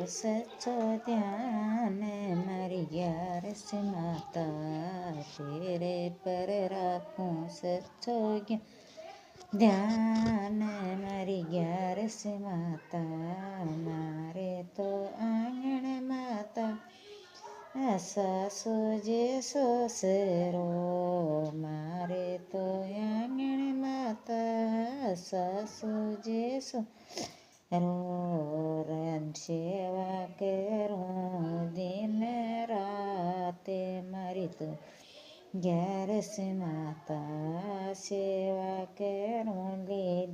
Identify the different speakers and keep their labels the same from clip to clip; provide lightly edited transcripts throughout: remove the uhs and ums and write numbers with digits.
Speaker 1: સચ્ચો ધ્યાન મારી ગ્યારસ માતા તેરે પર રાખું સચ્ચો ધ્યાન મારી ગ્યારસ માતા મારે તો આંગણ માતા સાસુ જે સસરો મારે તો આંગણ માતા સાસુ જે સેવા કરું દિન રાતે મારી તો ગ્યારસ માતા સેવા કરું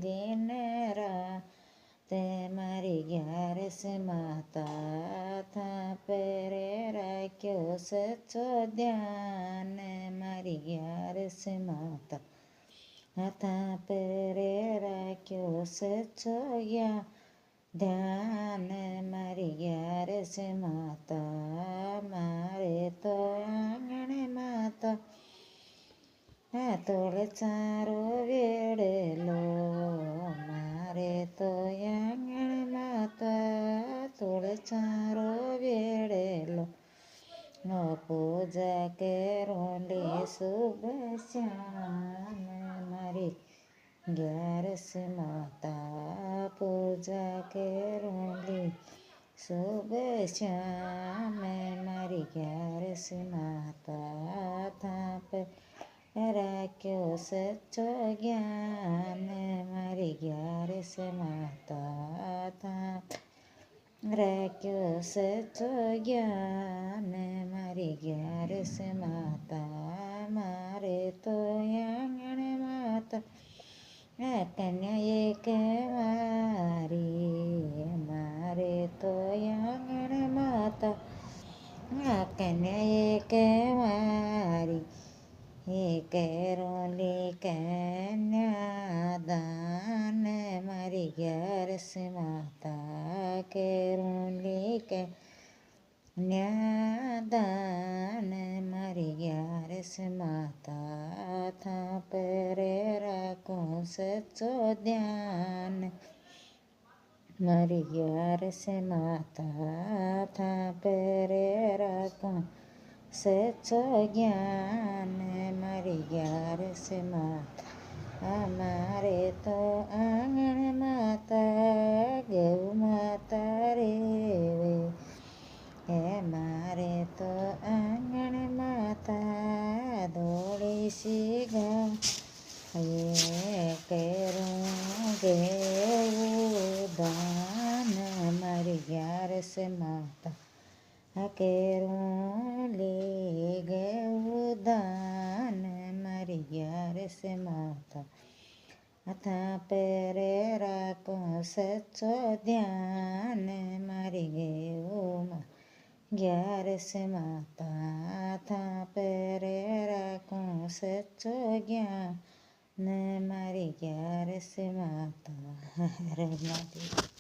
Speaker 1: દિન રાતે મારી ગ્યારસ માતા થાપરે રાખ્યો સચ્ચો ધ્યાન મારી ગ્યારસ માતા થાપરે રાખ્યો સચ્ચો ધ્યાન મારી ગ્યારસ માતા મારે તો આંગણ માતા તોળ ચારો વેડેલો મારે તો આંગણ માતા તોળ ચારો વેડેલો પૂજા કરોલી શુભ શ્યામ મારી ગ્યારસ માતા પૂજા કરોલી શુભ શ્યામ મારી ગ્યારસ માતા થાપ રાખ્યો સચ્ચો જ્ઞાન મારી ગ્યારસ માતા થાપ રાખ્યો સચ્ચો જ્ઞાન મારી ગ્યારસ માતા મારે તો આંગણ માતા કન્યા એક મારી મારે તો આંગણ માતા કન્યા એક મારી કરોલી કન્યાદાન મારી ગ્યારસ માતા કરોલી કન્યાદાન મારી ગ્યારસ માતા થાપરે રાખું સચ્ચો ધ્યાન મારી ગ્યારસ માતા થાપરે રાખું સચ્ચો જ્ઞાન મારી ગ્યારસ માતા મારે તો આંગણ માતા ગૌ માતા રેવે મારે તો આંગણ માતા દોડી શીગા કરું ગેવું દાન મારી ગ્યારસ માતા કરું લે ગેવું દાન મારી ગ્યારસ માતા થાપરે રાખું સચ્ચો ધ્યાન મારી ગેવું ગ્યારસ માતા થાપરે રાખું સચ્ચો જ્ઞાન મારી ગ્યારસ માતા હર મહાદેવ.